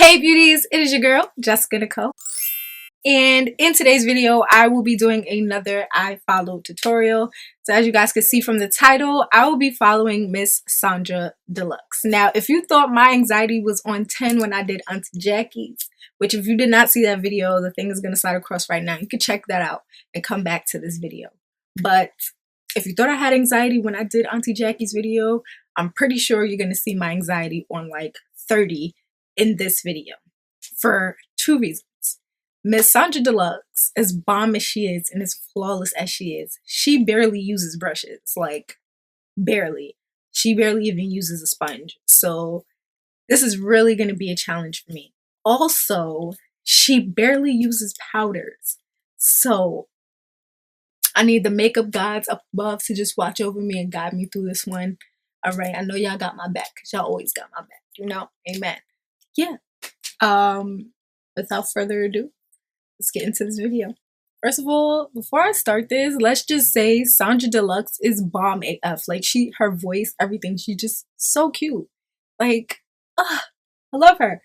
Hey beauties, it is your girl, Jessica Nicole. And in today's video, I will be doing another I Follow tutorial. So as you guys can see from the title, I will be following Miss Sonjdra Deluxe. Now, if you thought my anxiety was on 10 when I did Auntie Jackie's, which if you did not see that video, the thing is going to slide across right now. You can check that out and come back to this video. But if you thought I had anxiety when I did Auntie Jackie's video, I'm pretty sure you're going to see my anxiety on like 30 in this video for two reasons. Miss Sonjdra Deluxe, as bomb as she is and as flawless as she is, she barely uses brushes, like barely. She barely even uses a sponge. So this is really going to be a challenge for me. Also, she barely uses powders. So I need the makeup gods up above to just watch over me and guide me through this one. All right, I know y'all got my back because y'all always got my back, you know? Amen. Yeah. Without further ado, let's get into this video. First of all, before I start this, let's just say Sonjdra Deluxe is bomb AF. Like her voice, everything, she's just so cute. Like, I love her.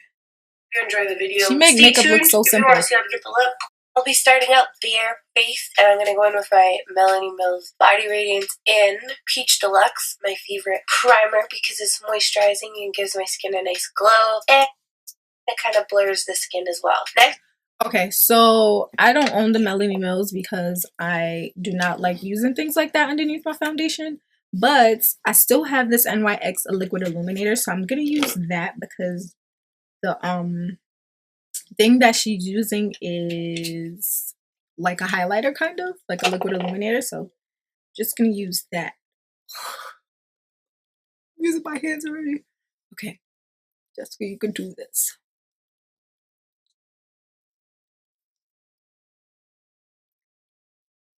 If you enjoy the video, she makes makeup look so simple. If you want to see how to get the look, I'll be starting out bare face, and I'm going to go in with my Melanie Mills Body Radiance in Peach Deluxe, my favorite primer because it's moisturizing and gives my skin a nice glow, and it kind of blurs the skin as well. Next. Okay, so I don't own the Melanie Mills because I do not like using things like that underneath my foundation, but I still have this NYX liquid illuminator, so I'm gonna use that because the thing that she's using is like a highlighter, kind of like a liquid illuminator, so just gonna use that. I'm using my hands already. Okay, Jessica, you can do this.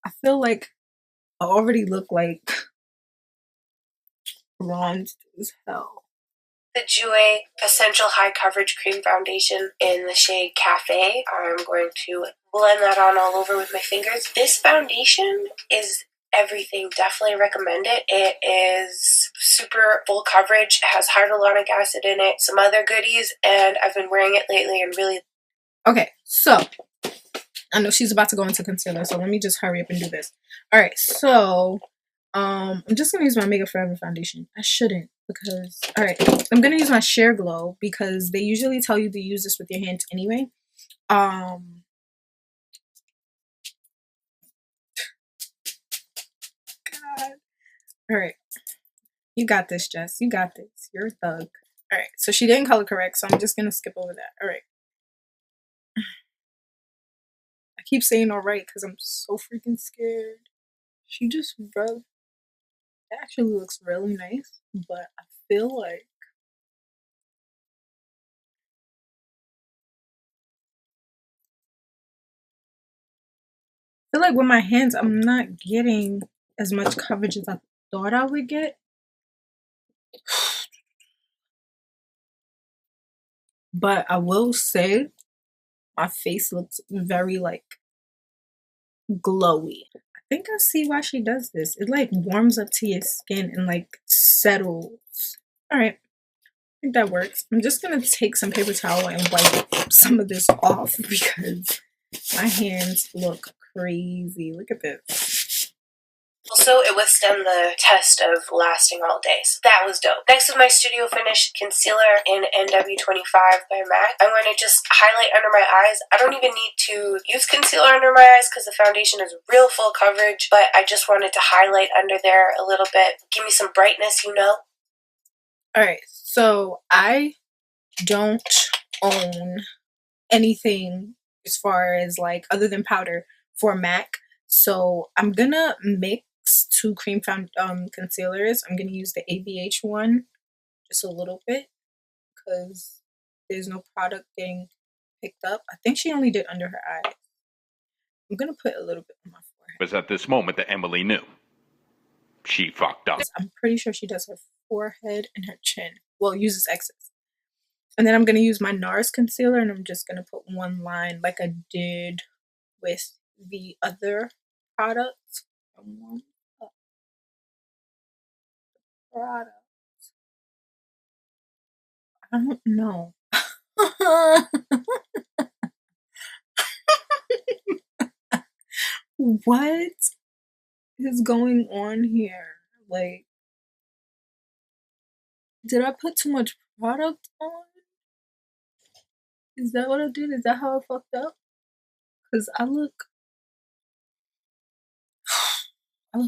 I feel like I already look like bronzed as hell. The Jouer Essential High Coverage Cream Foundation in the shade Cafe. I'm going to blend that on all over with my fingers. This foundation is everything. Definitely recommend it. It is super full coverage. It has hyaluronic acid in it, some other goodies, and I've been wearing it lately and really... Okay, so I know she's about to go into concealer, so let me just hurry up and do this. Alright, so I'm just gonna use my Makeup Forever foundation. I shouldn't because alright, I'm gonna use my Sheer Glow because they usually tell you to use this with your hands anyway. God. Alright. You got this, Jess. You got this. You're a thug. Alright, so she didn't color correct, so I'm just gonna skip over that. Alright. I keep saying alright because I'm so freaking scared. She just really, it actually looks really nice, but I feel like with my hands I'm not getting as much coverage as I thought I would get. But I will say my face looks very like glowy. I think I see why she does this. It like warms up to your skin and like settles. Alright, I think that works. I'm just gonna take some paper towel and wipe some of this off because my hands look crazy. Look at this. Also, it withstood the test of lasting all day, so that was dope. Next is my Studio Finish Concealer in NW25 by MAC. I'm going to just highlight under my eyes. I don't even need to use concealer under my eyes because the foundation is real full coverage, but I just wanted to highlight under there a little bit. Give me some brightness, you know? Alright, so I don't own anything as far as like other than powder for MAC, so I'm gonna mix two cream concealers. I'm gonna use the ABH one just a little bit because there's no product getting picked up. I think she only did under her eyes. I'm gonna put a little bit on my forehead. It was at this moment that Emily knew she fucked up. I'm pretty sure she does her forehead and her chin. Well, uses excess. And then I'm gonna use my NARS concealer and I'm just gonna put one line like I did with the other product. I don't know. What is going on here? Like, did I put too much product on? Is that what I did? Is that how I fucked up? Because I look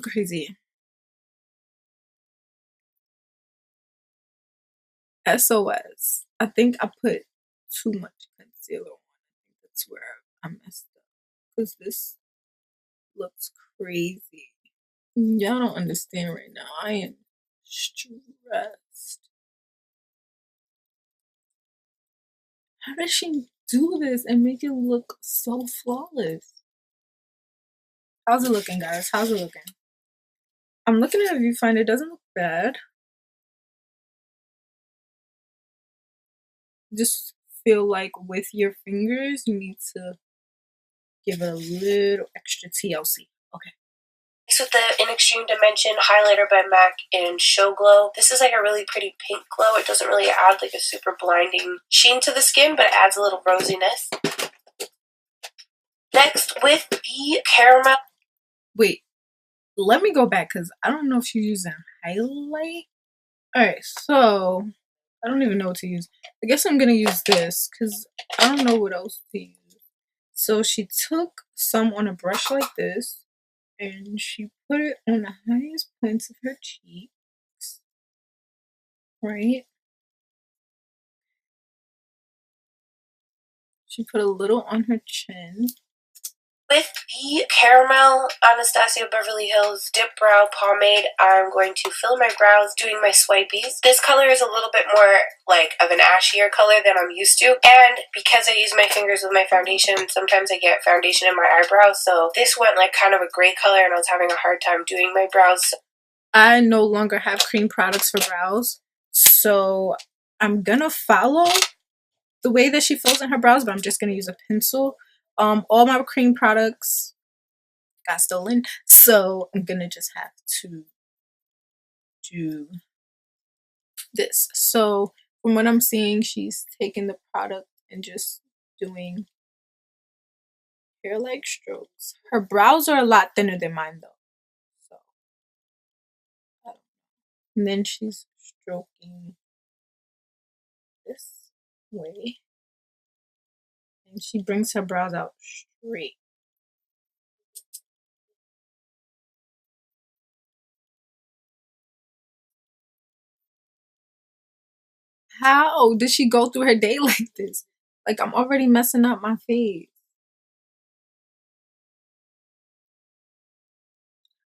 crazy. SOS. I think I put too much concealer on. I think that's where I messed up. Because this looks crazy. Y'all don't understand right now. I am stressed. How does she do this and make it look so flawless? How's it looking, guys? How's it looking? I'm looking at a viewfinder. It doesn't look bad. Just feel like with your fingers, you need to give it a little extra TLC. Okay. Next with the In Extreme Dimension highlighter by MAC in Show Glow. This is like a really pretty pink glow. It doesn't really add like a super blinding sheen to the skin, but it adds a little rosiness. Next with the caramel. Wait, let me go back because I don't know if she's using highlight. Alright, so I don't even know what to use. I guess I'm gonna use this because I don't know what else to use. So she took some on a brush like this and she put it on the highest points of her cheeks, right? She put a little on her chin. With the Caramel Anastasia Beverly Hills Dip Brow Pomade, I'm going to fill my brows doing my swipies. This color is a little bit more like of an ashier color than I'm used to. And because I use my fingers with my foundation, sometimes I get foundation in my eyebrows. So this went like kind of a gray color and I was having a hard time doing my brows. I no longer have cream products for brows. So I'm gonna follow the way that she fills in her brows, but I'm just gonna use a pencil. All my cream products got stolen, so I'm gonna just have to do this. So from what I'm seeing, she's taking the product and just doing hair-like strokes. Her brows are a lot thinner than mine though. So and then she's stroking this way. And she brings her brows out straight. How did she go through her day like this? Like, I'm already messing up my face.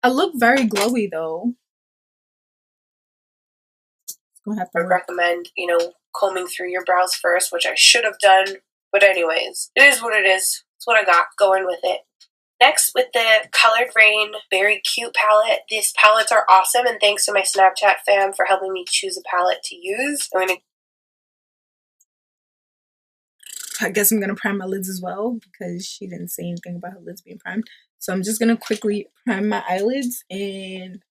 I look very glowy though. Gonna have to recommend, combing through your brows first, which I should have done. But anyways, it is what it is. It's what I got. Going with it. Next, with the Colored Rain Very Cute palette. These palettes are awesome, and thanks to my Snapchat fam for helping me choose a palette to use. I guess I'm gonna prime my lids as well because she didn't say anything about her lids being primed. So I'm just gonna quickly prime my eyelids and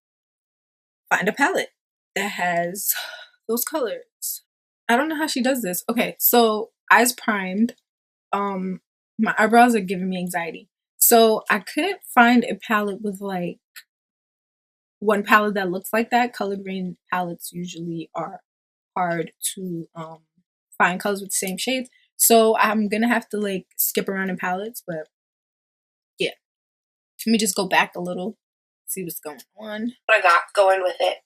find a palette that has those colors. I don't know how she does this. Okay, so eyes primed. My eyebrows are giving me anxiety. So I couldn't find a palette with like one palette that looks like that. Colored Rain palettes usually are hard to find colors with the same shades. So I'm gonna have to like skip around in palettes, but yeah. Let me just go back a little, see what's going on. What I got going with it.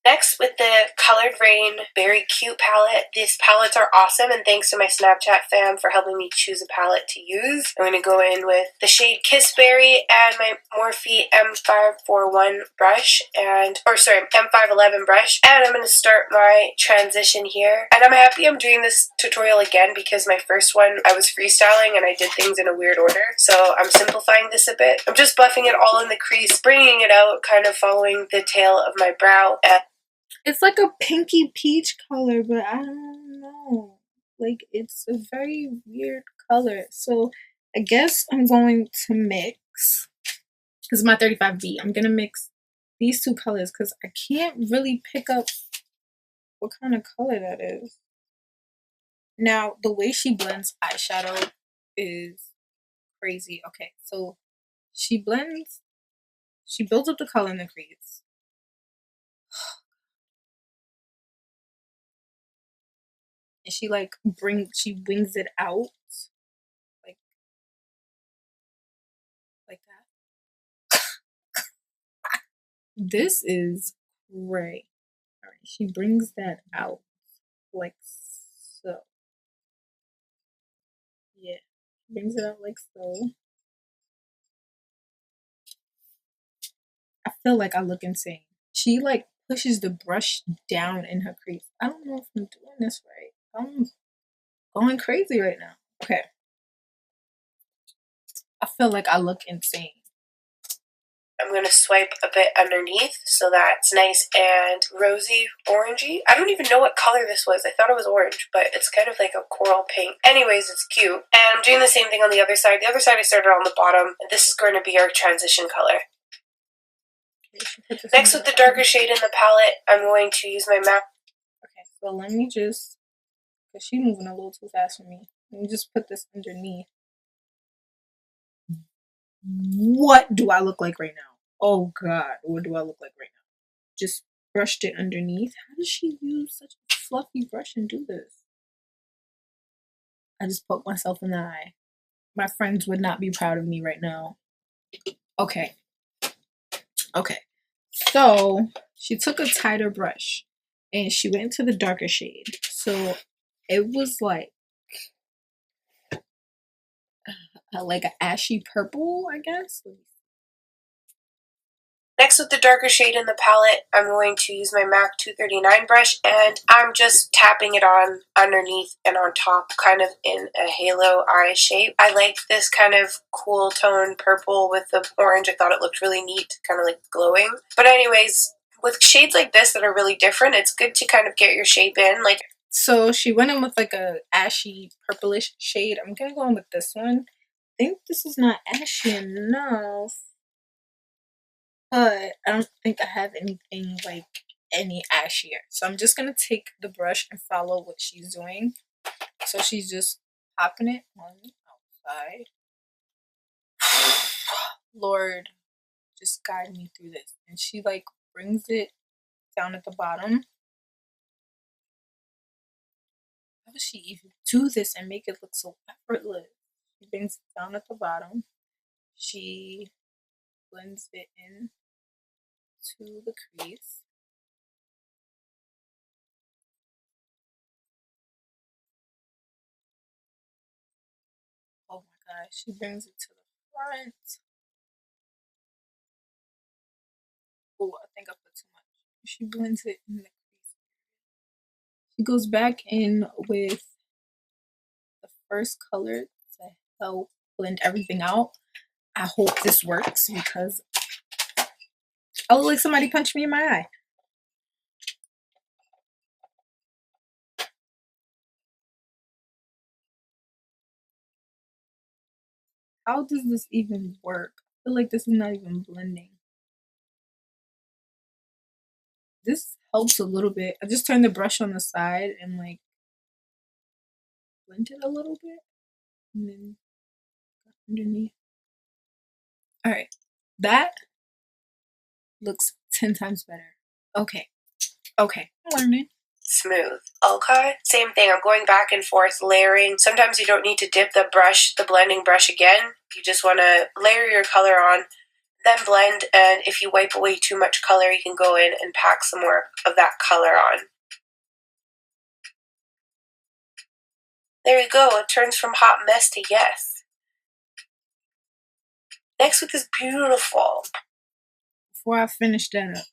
Next, with the Colored Rain Very Cute palette. These palettes are awesome, and thanks to my Snapchat fam for helping me choose a palette to use. I'm going to go in with the shade Kissberry and my Morphe M541 brush, M511 brush. And I'm going to start my transition here. And I'm happy I'm doing this tutorial again because my first one I was freestyling and I did things in a weird order. So I'm simplifying this a bit. I'm just buffing it all in the crease, bringing it out, kind of following the tail of my brow. It's like a pinky peach color, but I don't know. Like, it's a very weird color. So I guess I'm going to mix. This is my 35B. I'm going to mix these two colors because I can't really pick up what kind of color that is. Now, the way she blends eyeshadow is crazy. Okay, so she builds up the color in the crease. And she wings it out like that. This is great. All right, she brings that out like so. Yeah, she brings it out like so. I feel like I look insane. She like pushes the brush down in her crease. I don't know if I'm doing this right. I'm going crazy right now. Okay. I feel like I look insane. I'm going to swipe a bit underneath so that's nice and rosy orangey. I don't even know what color this was. I thought it was orange, but it's kind of like a coral pink. Anyways, it's cute. And I'm doing the same thing on the other side. The other side I started on the bottom, and this is going to be our transition color. Next, with the darker shade in the palette, I'm going to use my MAC. Okay, so let me just, because she's moving a little too fast for me. Let me just put this underneath. What do I look like right now? Oh God, what do I look like right now? Just brushed it underneath. How does she use such a fluffy brush and do this? I just poked myself in the eye. My friends would not be proud of me right now. Okay. Okay. So she took a tighter brush and she went into the darker shade. So it was like an ashy purple, I guess. Next, with the darker shade in the palette, I'm going to use my MAC 239 brush, and I'm just tapping it on underneath and on top, kind of in a halo eye shape. I like this kind of cool tone purple with the orange. I thought it looked really neat, kind of like glowing. But anyways, with shades like this that are really different, it's good to kind of get your shape in. So she went in with like a ashy purplish shade. I'm gonna go in with this one. I think this is not ashy enough. But I don't think I have anything like any ashier. So I'm just gonna take the brush and follow what she's doing. So she's just popping it on the outside. Lord, just guide me through this. And she like brings it down at the bottom. How does she even do this and make it look so effortless? She brings it down at the bottom. She blends it in to the crease. Oh my gosh, she brings it to the front. Oh, I think I put too much. She blends it in the crease. She goes back in with the first color to help blend everything out. I hope this works because I look like somebody punched me in my eye. How does this even work? I feel like this is not even blending. This helps a little bit. I just turned the brush on the side and like blend it a little bit and then underneath. Alright, that looks 10 times better. Okay, I'm learning. Smooth. Okay. Same thing. I'm going back and forth, layering. Sometimes you don't need to dip the brush, the blending brush again. You just want to layer your color on, then blend, and if you wipe away too much color, you can go in and pack some more of that color on. There you go. It turns from hot mess to yes. Next with this beautiful. Before I finish that up,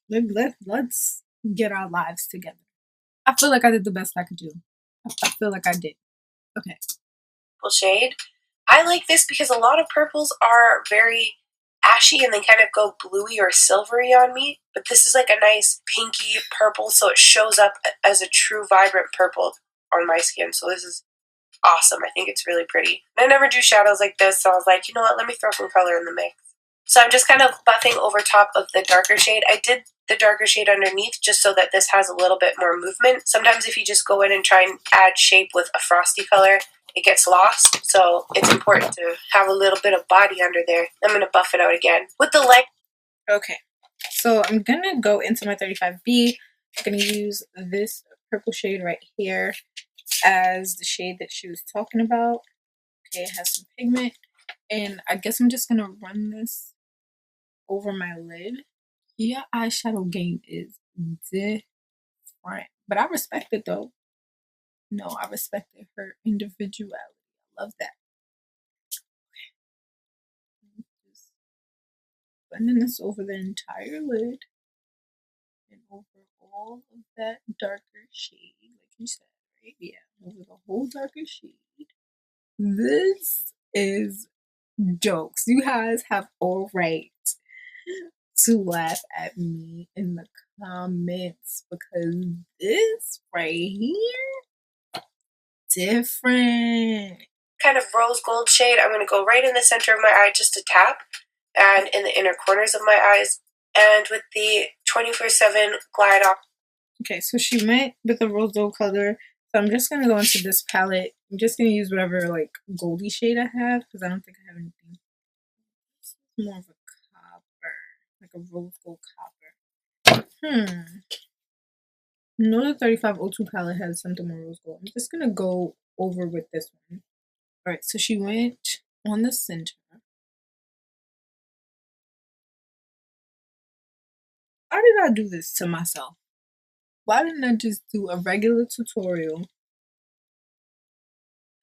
let's get our lives together. I feel like I did the best I could do. I feel like I did. Okay. Shade. I like this because a lot of purples are very ashy and they kind of go bluey or silvery on me, but this is like a nice pinky purple, so it shows up as a true vibrant purple on my skin. So this is awesome. I think it's really pretty. I never do shadows like this, so I was like, you know what, let me throw some color in the mix. So I'm just kind of buffing over top of the darker shade. I did the darker shade underneath just so that this has a little bit more movement. Sometimes if you just go in and try and add shape with a frosty color, it gets lost. So it's important to have a little bit of body under there. I'm going to buff it out again with the light. Okay, so I'm going to go into my 35B. I'm going to use this purple shade right here as the shade that she was talking about. Okay, it has some pigment. And I guess I'm just going to run this over my lid. Yeah, eyeshadow game is different. But I respect it though. No, I respected her individuality. I love that. Okay. Just blending this over the entire lid. And over all of that darker shade, like you said, right? Yeah, over the whole darker shade. This is jokes. You guys have all right to laugh at me in the comments because this right here, different. Kind of rose gold shade. I'm going to go right in the center of my eye just to tap, and in the inner corners of my eyes, and with the 24/7 Glide Off. Okay, so she went with the rose gold color. So I'm just going to go into this palette. I'm just going to use whatever like goldy shade I have because I don't think I have anything. It's more of a copper, like a rose gold copper. No, the 3502 palette has something more rose gold. I'm just going to go over with this one. Alright, so she went on the center. Why did I do this to myself? Why didn't I just do a regular tutorial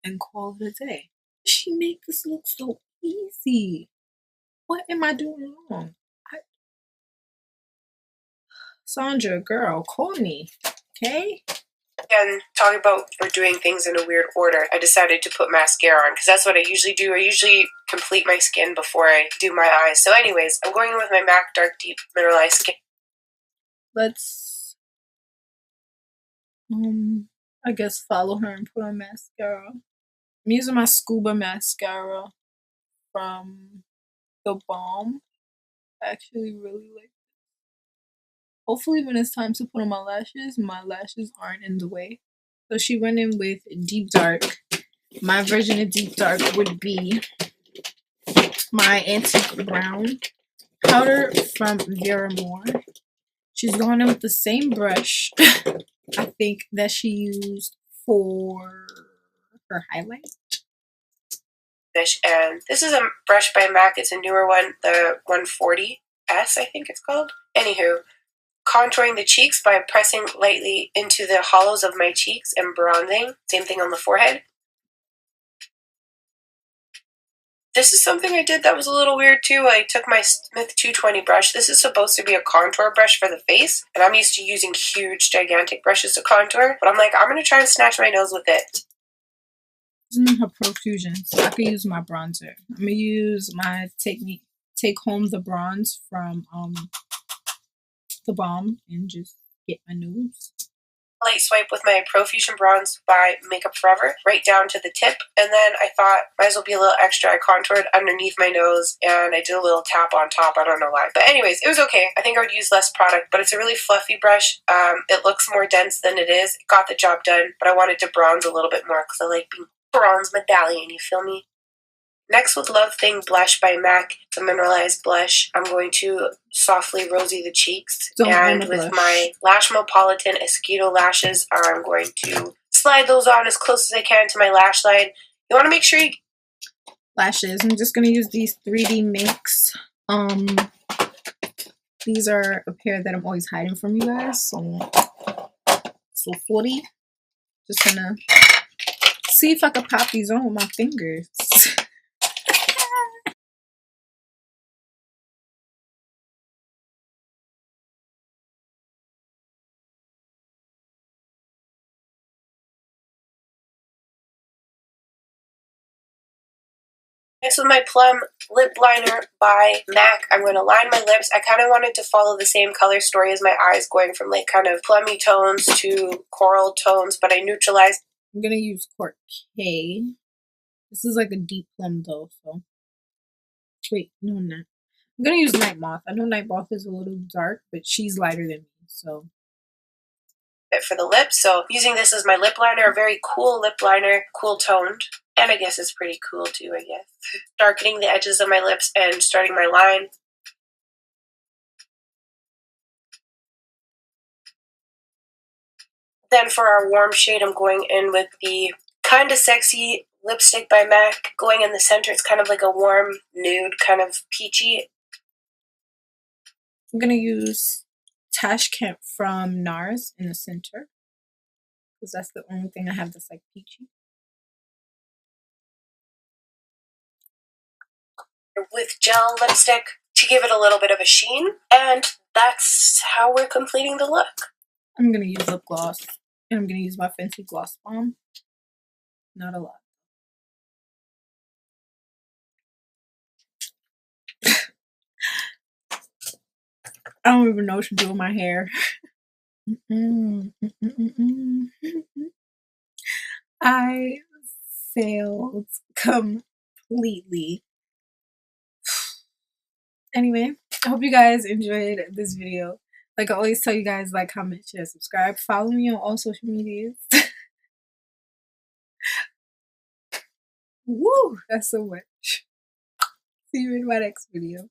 and call it a day? She made this look so easy. What am I doing wrong? Sonjdra, girl, call me, okay? And talking about we're doing things in a weird order, I decided to put mascara on because that's what I usually do. I usually complete my skin before I do my eyes. So anyways, I'm going in with my MAC Dark Deep Mineralized Skin. Let's, I guess follow her and put on mascara. I'm using my Scuba mascara from The Balm. I actually really like it. Hopefully when it's time to put on my lashes aren't in the way. So she went in with Deep Dark. My version of Deep Dark would be my Antique Brown powder from Vera Moore. She's going in with the same brush, I think, that she used for her highlight. And this is a brush by MAC. It's a newer one, the 140S, I think it's called. Anywho, contouring the cheeks by pressing lightly into the hollows of my cheeks and bronzing. Same thing on the forehead. This is something I did that was a little weird too. I took my Smith 220 brush. This is supposed to be a contour brush for the face, and I'm used to using huge, gigantic brushes to contour, but I'm like, I'm going to try and snatch my nose with it. Using her Profusion, so I could use my bronzer. I'm going to use my Take Home the Bronze from The Balm and just get my nose. Light swipe with my Profusion Bronze by Makeup Forever right down to the tip, and then I thought might as well be a little extra. I contoured underneath my nose and I did a little tap on top. I don't know why, but anyways, it was okay. I think I would use less product, but it's a really fluffy brush. It looks more dense than it is. It got the job done, but I wanted to bronze a little bit more because I like being bronze medallion, you feel me? Next with Love Thing Blush by MAC, it's a mineralized blush. I'm going to softly rosy the cheeks. And with my Lashmopolitan Esquito lashes, I'm going to slide those on as close as I can to my lash line. You want to make sure you... Lashes. I'm just going to use these 3D Minks. These are a pair that I'm always hiding from you guys. So 40. Just going to see if I can pop these on with my fingers. Next with my Plum Lip Liner by MAC, I'm going to line my lips. I kind of wanted to follow the same color story as my eyes, going from like kind of plummy tones to coral tones, but I neutralized. I'm going to use Court K. This is like a deep plum though, so. Wait, no I'm not. I'm gonna use Night Moth. I know Night Moth is a little dark, but she's lighter than me, so. For the lips, so using this as my lip liner, a very cool lip liner, cool toned, and I guess it's pretty cool too, I guess. Darkening the edges of my lips and starting my line. Then for our warm shade, I'm going in with the Kinda Sexy lipstick by MAC. Going in the center, it's kind of like a warm nude, kind of peachy. I'm gonna use Tashkent from NARS in the center, because that's the only thing I have that's like peachy. With gel lipstick to give it a little bit of a sheen, and that's how we're completing the look. I'm gonna use lip gloss, and I'm gonna use my Fenty Gloss Bomb. Not a lot. I don't even know what to do with my hair. I failed completely. Anyway, I hope you guys enjoyed this video. Like I always tell you guys, like, comment, share, subscribe. Follow me on all social medias. Woo! That's so much. See you in my next video.